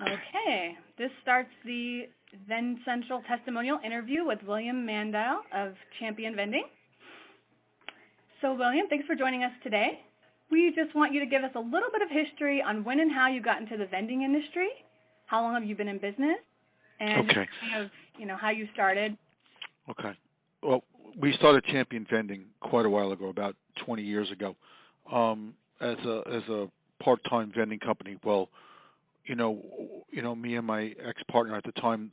Okay, this starts the Vendcentral testimonial interview with William Mandile of Champion Vending. So, William, thanks for joining us today. We just want you to give us a little bit of history on when and how you got into the vending industry. How long have you been in business? And Okay. kind of, how you started. Okay. Well, we started Champion Vending quite a while ago, about 20 years ago, as a part-time vending company. Well, me and my ex-partner at the time,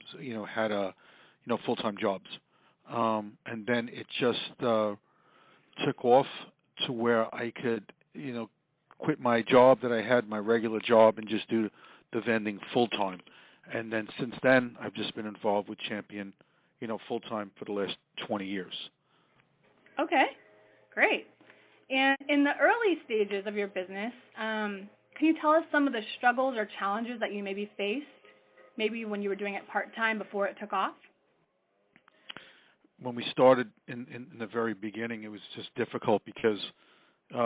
had full-time jobs, and then it just took off to where I could, quit my job that I had, my regular job, and just do the vending full-time. And then since then, I've just been involved with Champion, full-time for the last 20 years. Okay, great. And in the early stages of your business, can you tell us some of the struggles or challenges that you maybe faced, maybe when you were doing it part-time before it took off? When we started in the very beginning, it was just difficult because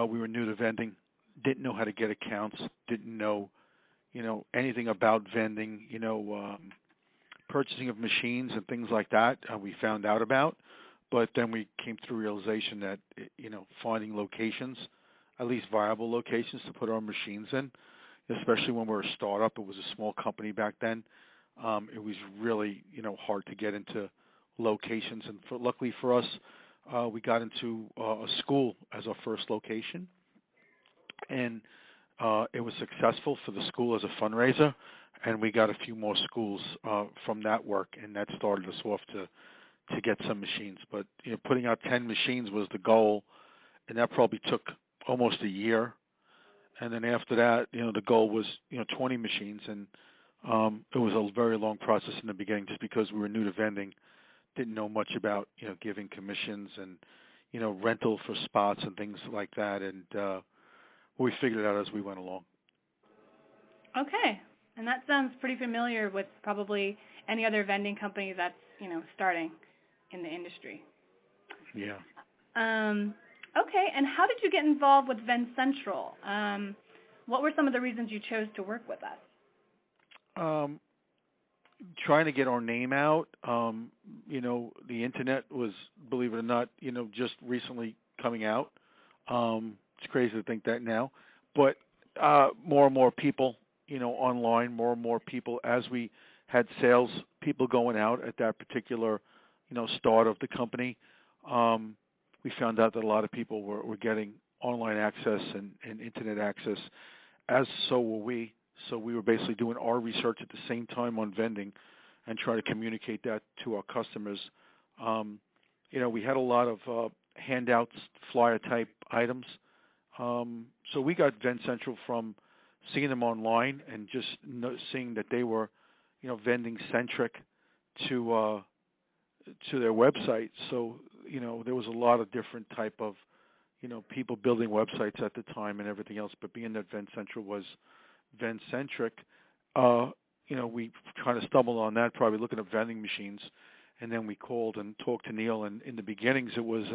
we were new to vending, didn't know how to get accounts, didn't know, anything about vending, purchasing of machines and things like that. We found out about, but then we came to the realization that, finding locations, at least viable locations to put our machines in, especially when we're a startup. It was a small company back then. It was really, hard to get into locations. And luckily for us, we got into a school as our first location, and it was successful for the school as a fundraiser, and we got a few more schools from that work, and that started us off to get some machines. But putting out 10 machines was the goal, and that probably took almost a year. And then after that, the goal was 20 machines, and it was a very long process in the beginning, just because we were new to vending, didn't know much about giving commissions and rental for spots and things like that, and we figured it out as we went along. Okay, and that sounds pretty familiar with probably any other vending company that's starting in the industry. Yeah. Okay, and how did you get involved with Vendcentral? What were some of the reasons you chose to work with us? Trying to get our name out. The internet was, believe it or not, just recently coming out. It's crazy to think that now, but more and more people, online, more and more people, as we had sales people going out at that particular, start of the company. We found out that a lot of people were getting online access and internet access, as so were we. So we were basically doing our research at the same time on vending and try to communicate that to our customers. We had a lot of handouts, flyer-type items. So we got Vendcentral from seeing them online and just seeing that they were, vending-centric to their website. So, there was a lot of different type of, people building websites at the time and everything else. But being that Vendcentral was Vend-centric, we kind of stumbled on that, probably looking at vending machines, and then we called and talked to Neil. And in the beginnings, it was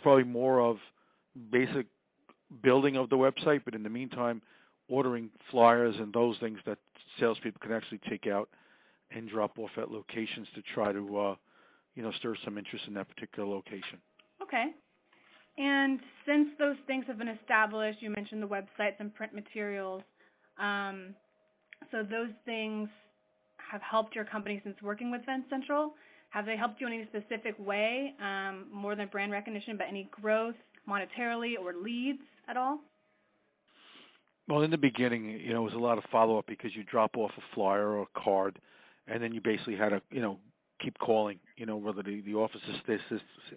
probably more of basic building of the website, but in the meantime, ordering flyers and those things that salespeople can actually take out and drop off at locations to try to, stir some interest in that particular location. Okay. And since those things have been established, you mentioned the websites and print materials. So those things have helped your company since working with Vendcentral. Have they helped you in any specific way, more than brand recognition, but any growth monetarily or leads at all? Well, in the beginning, it was a lot of follow-up because you drop off a flyer or a card, and then you basically had to, keep calling, whether the office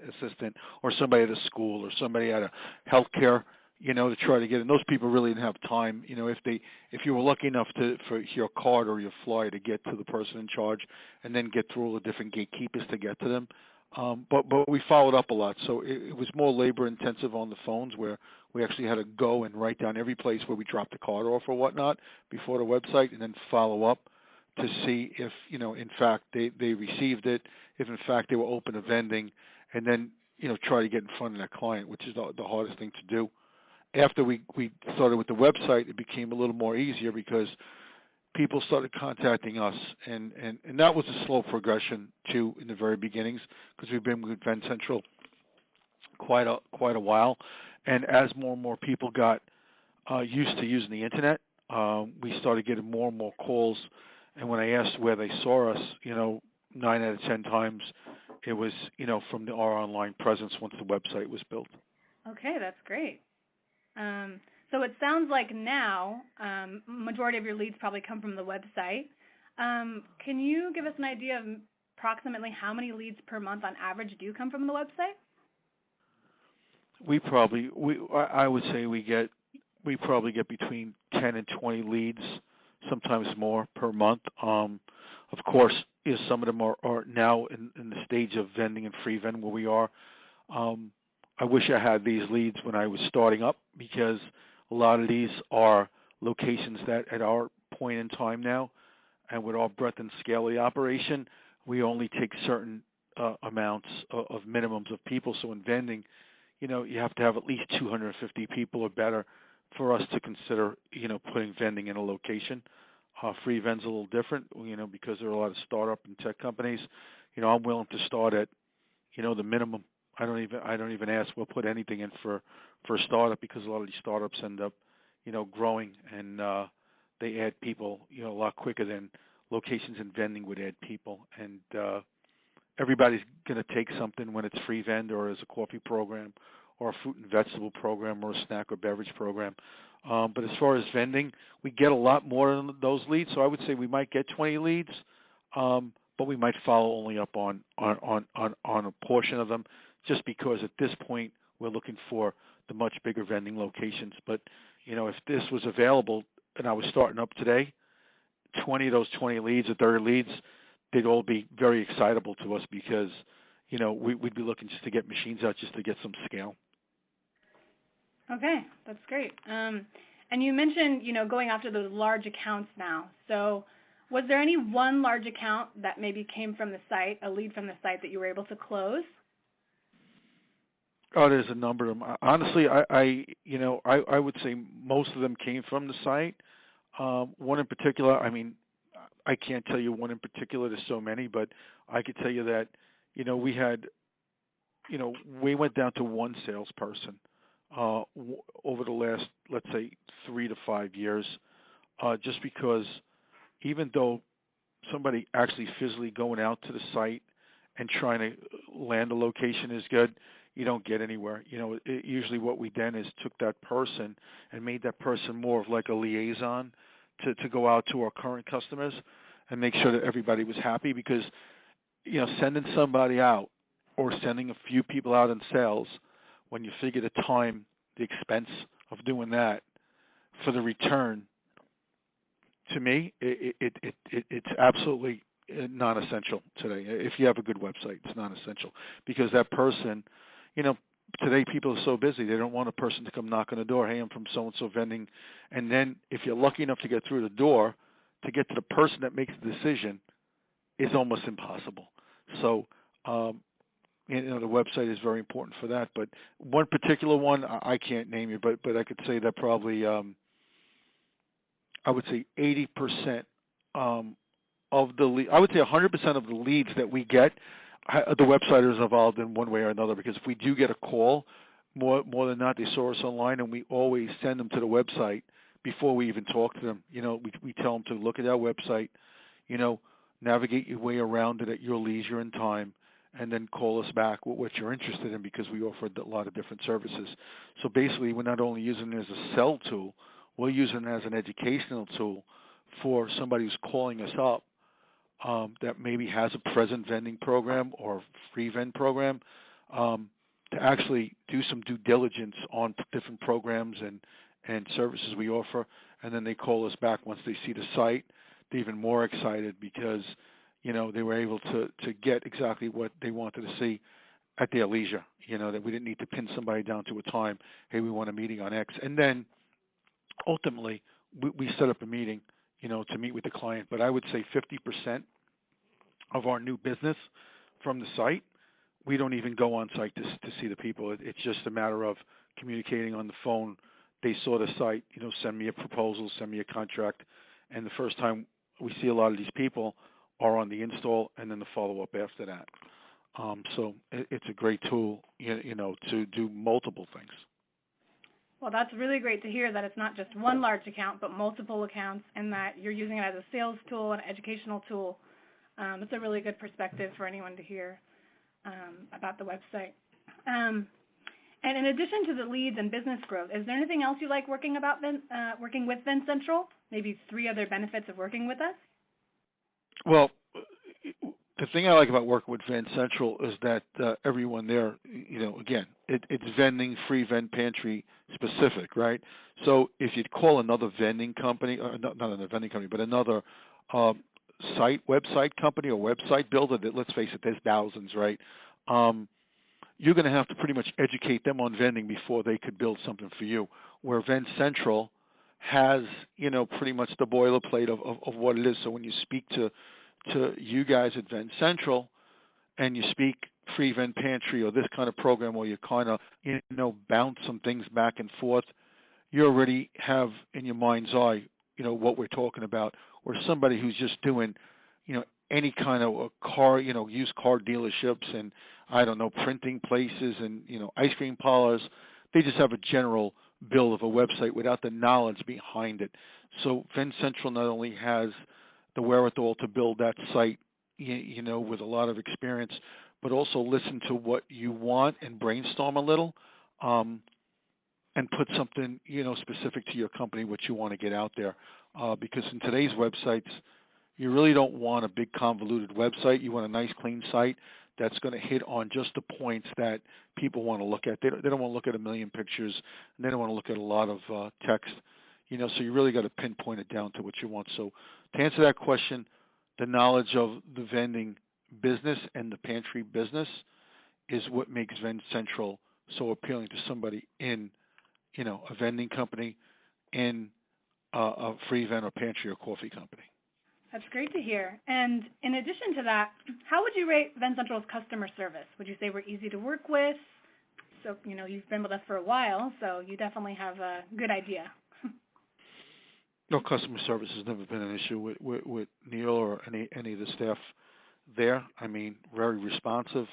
assistant or somebody at a school or somebody at a healthcare, to try to get in. Those people really didn't have time. If you were lucky enough for your card or your flyer to get to the person in charge, and then get through all the different gatekeepers to get to them. But we followed up a lot, so it was more labor intensive on the phones, where we actually had to go and write down every place where we dropped the card off or whatnot before the website, and then follow up to see if in fact they received it, if in fact they were open to vending, and then try to get in front of that client, which is the hardest thing to do. After we started with the website, it became a little more easier because people started contacting us, and that was a slow progression too in the very beginnings, because we've been with Vendcentral quite a while, and as more and more people got used to using the internet, we started getting more and more calls. And when I asked where they saw us, 9 out of 10 times it was, from our online presence once the website was built. Okay, that's great. So it sounds like now majority of your leads probably come from the website. Can you give us an idea of approximately how many leads per month on average do come from the website? I would say we probably get between 10 and 20 leads, sometimes more per month. Of course, some of them are now in the stage of vending and free vending where we are. I wish I had these leads when I was starting up, because a lot of these are locations that at our point in time now, and with our breadth and scale of the operation, we only take certain amounts of minimums of people. So in vending, you have to have at least 250 people or better for us to consider, putting vending in a location. Free vend's a little different, because there are a lot of startup and tech companies. I'm willing to start at, the minimum. I don't even ask. We'll put anything in for a startup, because a lot of these startups end up, growing, and they add people, a lot quicker than locations in vending would add people. And everybody's going to take something when it's free vend or as a coffee program or a fruit and vegetable program or a snack or beverage program. But as far as vending, we get a lot more than those leads. So I would say we might get 20 leads, but we might follow only up on a portion of them, just because at this point we're looking for the much bigger vending locations. But if this was available and I was starting up today, 20 of those 20 leads or 30 leads, they'd all be very excitable to us, because we'd be looking just to get machines out, just to get some scale. Okay, that's great. And you mentioned, going after those large accounts now. So was there any one large account that maybe came from the site, a lead from the site, that you were able to close? Oh, there's a number of them. Honestly, I would say most of them came from the site. One in particular, I can't tell you one in particular. There's so many, but I could tell you that, we had, we went down to one salesperson over the last, let's say, 3 to 5 years, just because even though somebody actually physically going out to the site and trying to land a location is good, you don't get anywhere. Usually what we then is took that person and made that person more of like a liaison to go out to our current customers and make sure that everybody was happy, because sending somebody out or sending a few people out in sales, when you figure the time, the expense of doing that for the return, to me, it's absolutely non-essential today. If you have a good website, it's non-essential, because that person, today people are so busy, they don't want a person to come knock on the door, hey, I'm from so-and-so vending, and then if you're lucky enough to get through the door, to get to the person that makes the decision is almost impossible. So, the website is very important for that. But one particular one, I can't name you, but I could say that probably, I would say 80% of the I would say 100% of the leads that we get, the website is involved in one way or another, because if we do get a call, more than not, they saw us online, and we always send them to the website before we even talk to them. We tell them to look at our website, navigate your way around it at your leisure and time, and then call us back with what you're interested in, because we offer a lot of different services. So basically, we're not only using it as a sell tool, we're using it as an educational tool for somebody who's calling us up that maybe has a present vending program or free vend program, to actually do some due diligence on different programs and services we offer, and then they call us back once they see the site. They're even more excited, because they were able to get exactly what they wanted to see at their leisure, that we didn't need to pin somebody down to a time, hey, we want a meeting on X. And then ultimately we set up a meeting, to meet with the client. But I would say 50% of our new business from the site, we don't even go on site to see the people. It's just a matter of communicating on the phone. They saw the site, send me a proposal, send me a contract, and the first time we see a lot of these people are on the install and then the follow-up after that. So it's a great tool, to do multiple things. Well, that's really great to hear that it's not just one large account, but multiple accounts, and that you're using it as a sales tool, an educational tool. It's a really good perspective for anyone to hear about the website. And in addition to the leads and business growth, is there anything else you like working with Vendcentral? Maybe 3 other benefits of working with us? Well, the thing I like about working with Vendcentral is that everyone there, again, it's vending, free vend pantry specific, right? So if you'd call another vending company, or not another vending company, but another website company or website builder, that, let's face it, there's thousands, right? You're going to have to pretty much educate them on vending before they could build something for you. Where Vendcentral has, pretty much the boilerplate of what it is. So when you speak to you guys at Vendcentral and you speak free vend pantry or this kind of program where you kind of, bounce some things back and forth, you already have in your mind's eye, what we're talking about. Or somebody who's just doing, any kind of a car, used car dealerships and, printing places and, ice cream parlors. They just have a general build of a website without the knowledge behind it. So Vendcentral not only has the wherewithal to build that site, with a lot of experience, but also listen to what you want and brainstorm a little, and put something, specific to your company, what you want to get out there. Because in today's websites, you really don't want a big convoluted website. You want a nice, clean site that's going to hit on just the points that people want to look at. They don't want to look at a million pictures, and they don't want to look at a lot of text. So you really got to pinpoint it down to what you want. So to answer that question, the knowledge of the vending business and the pantry business is what makes Vendcentral so appealing to somebody in, a vending company, in a free vend or pantry or coffee company. That's great to hear. And in addition to that, how would you rate Vendcentral's customer service? Would you say we're easy to work with? So, you've been with us for a while, so you definitely have a good idea. No, customer service has never been an issue with Neil or any of the staff there. I mean, very responsive,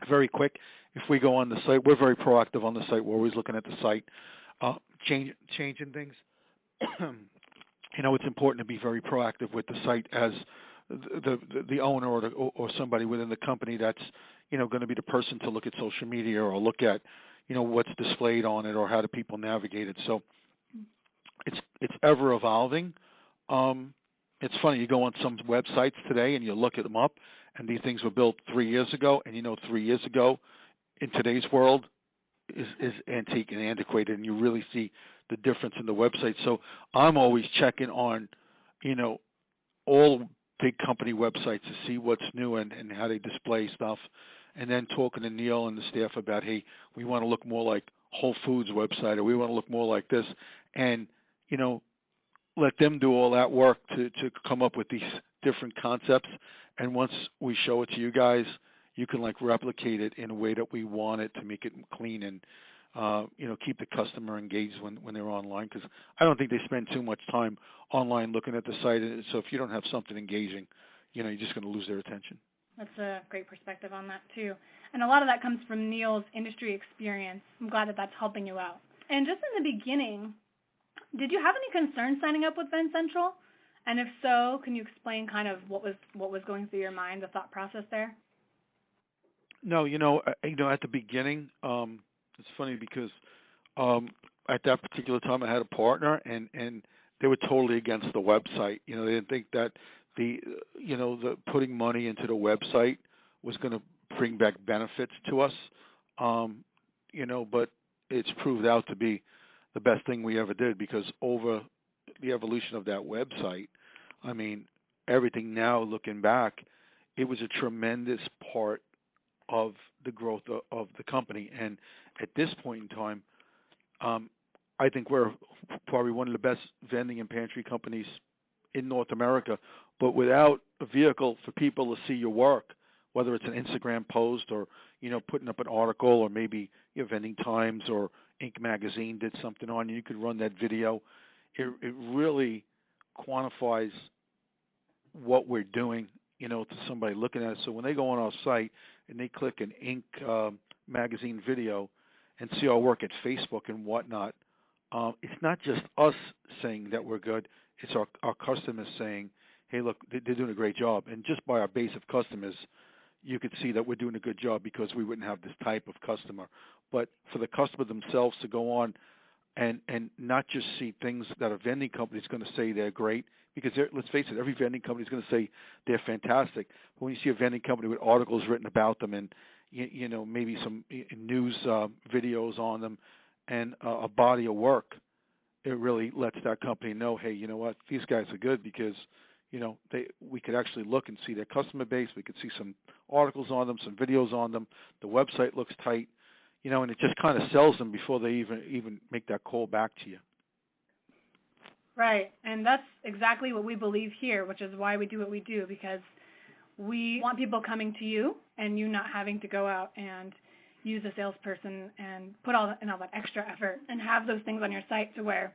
very quick. If we go on the site, we're very proactive on the site. We're always looking at the site, changing things. It's important to be very proactive with the site as the owner or somebody within the company that's, going to be the person to look at social media or look at, what's displayed on it or how do people navigate it. So it's ever evolving. It's funny, you go on some websites today and you look at them up, and these things were built 3 years ago, and 3 years ago in today's world is antique and antiquated, and you really see the difference in the website. So I'm always checking on, all big company websites to see what's new and how they display stuff, and then talking to Neil and the staff about, hey, we want to look more like Whole Foods website, or we want to look more like this, and let them do all that work to come up with these different concepts. And once we show it to you guys, you can replicate it in a way that we want it to make it clean and keep the customer engaged when they're online. Because I don't think they spend too much time online looking at the site. So if you don't have something engaging, you're just going to lose their attention. That's a great perspective on that too. And a lot of that comes from Neil's industry experience. I'm glad that that's helping you out. And just in the beginning, did you have any concerns signing up with Vendcentral? And if so, can you explain kind of what was going through your mind, the thought process there? No, at the beginning, it's funny because at that particular time I had a partner, and they were totally against the website. They didn't think that the putting money into the website was going to bring back benefits to us. But it's proved out to be the best thing we ever did, because over the evolution of that website, I mean, everything now looking back, it was a tremendous part of the growth of the company. And at this point in time, I think we're probably one of the best vending and pantry companies in North America. But without a vehicle for people to see your work, whether it's an Instagram post or, putting up an article, or maybe Vending Times or Inc. magazine did something on you, could run that video. it really quantifies what we're doing, to somebody looking at it. So when they go on our site and they click an Inc. Magazine video and see our work at Facebook and whatnot, it's not just us saying that we're good. It's our customers saying, hey, look, they're doing a great job. And just by our base of customers, you could see that we're doing a good job because we wouldn't have this type of customer. But for the customer themselves to go on and not just see things that a vending company is going to say they're great, because let's face it, every vending company is going to say they're fantastic. But when you see a vending company with articles written about them and maybe some news videos on them and a body of work, it really lets that company know, hey, you know what, these guys are good because we could actually look and see their customer base. We could see some articles on them, some videos on them. The website looks tight, and it just kind of sells them before they even make that call back to you. Right, and that's exactly what we believe here, which is why we do what we do, because we want people coming to you and you not having to go out and use a salesperson and put all that extra effort and have those things on your site to where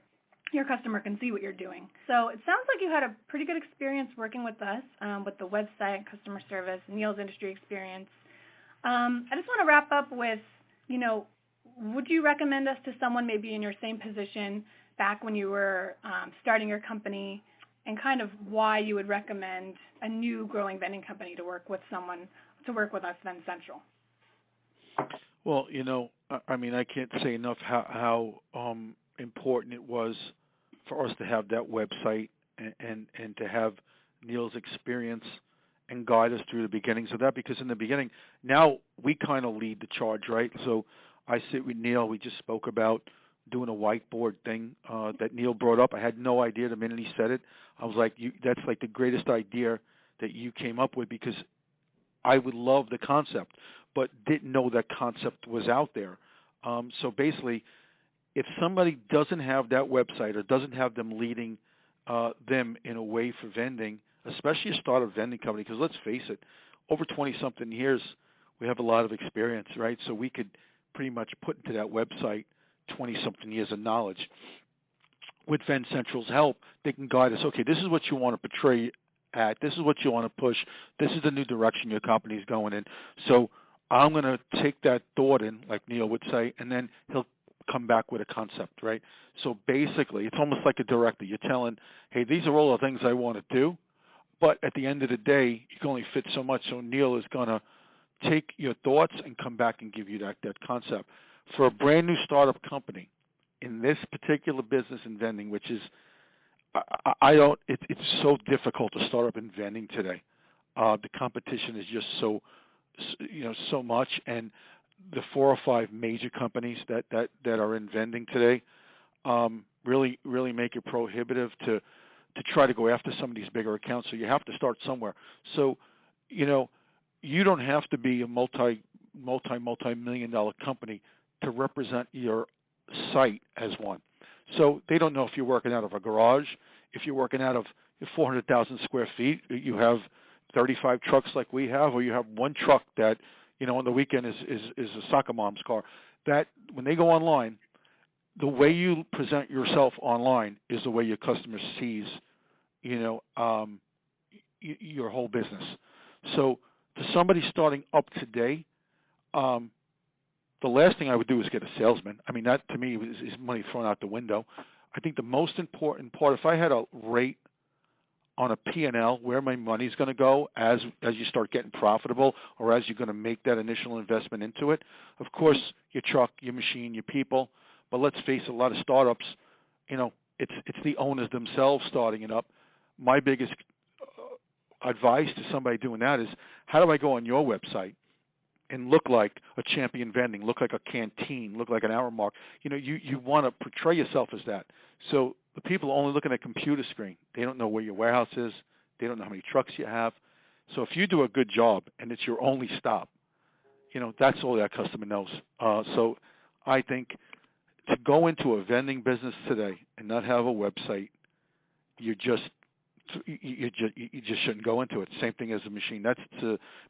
your customer can see what you're doing. So it sounds like you had a pretty good experience working with us, with the website, customer service, Neil's industry experience. I just want to wrap up with, would you recommend us to someone maybe in your same position back when you were starting your company, and kind of why you would recommend a new growing vending company to work with us, Vendcentral? Well, I can't say enough how important it was for us to have that website and to have Neil's experience and guide us through the beginnings of that, because in the beginning, now we kind of lead the charge, right? So I sit with Neil. We just spoke about doing a whiteboard thing that Neil brought up. I had no idea the minute he said it. I was like, that's like the greatest idea that you came up with, because I would love the concept, but didn't know that concept was out there. So basically, if somebody doesn't have that website or doesn't have them leading them in a way for vending, especially a startup vending company, because let's face it, over 20-something years, we have a lot of experience, right? So we could pretty much put into that website 20-something years of knowledge. With Vendcentral's help, they can guide us. Okay, this is what you want to portray at. This is what you want to push. This is the new direction your company is going in. So I'm going to take that thought in, like Neil would say, and then he'll come back with a concept, right? So basically, it's almost like a director. You're telling, hey, these are all the things I want to do, but at the end of the day, you can only fit so much. So Neil is going to take your thoughts and come back and give you that concept. For a brand new startup company in this particular business in vending, which is, it's so difficult to start up in vending today. The competition is just so much, and the 4 or 5 major companies that are in vending today really make it prohibitive to try to go after some of these bigger accounts. So you have to start somewhere. So you don't have to be a multi-million dollar company to represent your site as one. So they don't know if you're working out of a garage, if you're working out of 400,000 square feet, you have 35 trucks like we have, or you have one truck that, on the weekend is a soccer mom's car. That when they go online, the way you present yourself online is the way your customer sees, your whole business. So to somebody starting up today, the last thing I would do is get a salesman. I mean, that to me is money thrown out the window. I think the most important part, if I had a rate on a P&L where my money's going to go as you start getting profitable, or as you're going to make that initial investment into it, of course, your truck, your machine, your people. But let's face it, a lot of startups, it's the owners themselves starting it up. My biggest advice to somebody doing that is, how do I go on your website and look like a Champion Vending, look like a Canteen, look like an Hour Mark? You want to portray yourself as that. So the people are only looking at a computer screen. They don't know where your warehouse is. They don't know how many trucks you have. So if you do a good job and it's your only stop, that's all that customer knows. So I think to go into a vending business today and not have a website, you just shouldn't go into it. Same thing as a machine. That's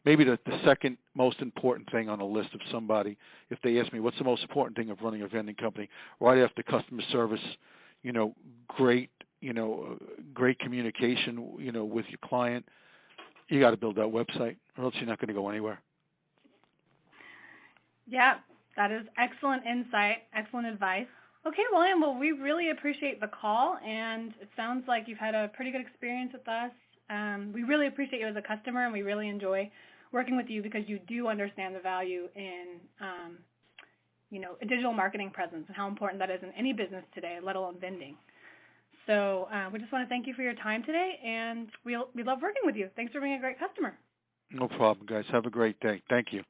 maybe the second most important thing on the list of somebody. If they ask me what's the most important thing of running a vending company, right after customer service, great, great communication, with your client, you got to build that website, or else you're not going to go anywhere. Yeah, that is excellent insight, excellent advice. Okay, William, well, we really appreciate the call, and it sounds like you've had a pretty good experience with us. We really appreciate you as a customer, and we really enjoy working with you because you do understand the value in, a digital marketing presence and how important that is in any business today, let alone vending. So we just want to thank you for your time today, and we love working with you. Thanks for being a great customer. No problem, guys. Have a great day. Thank you.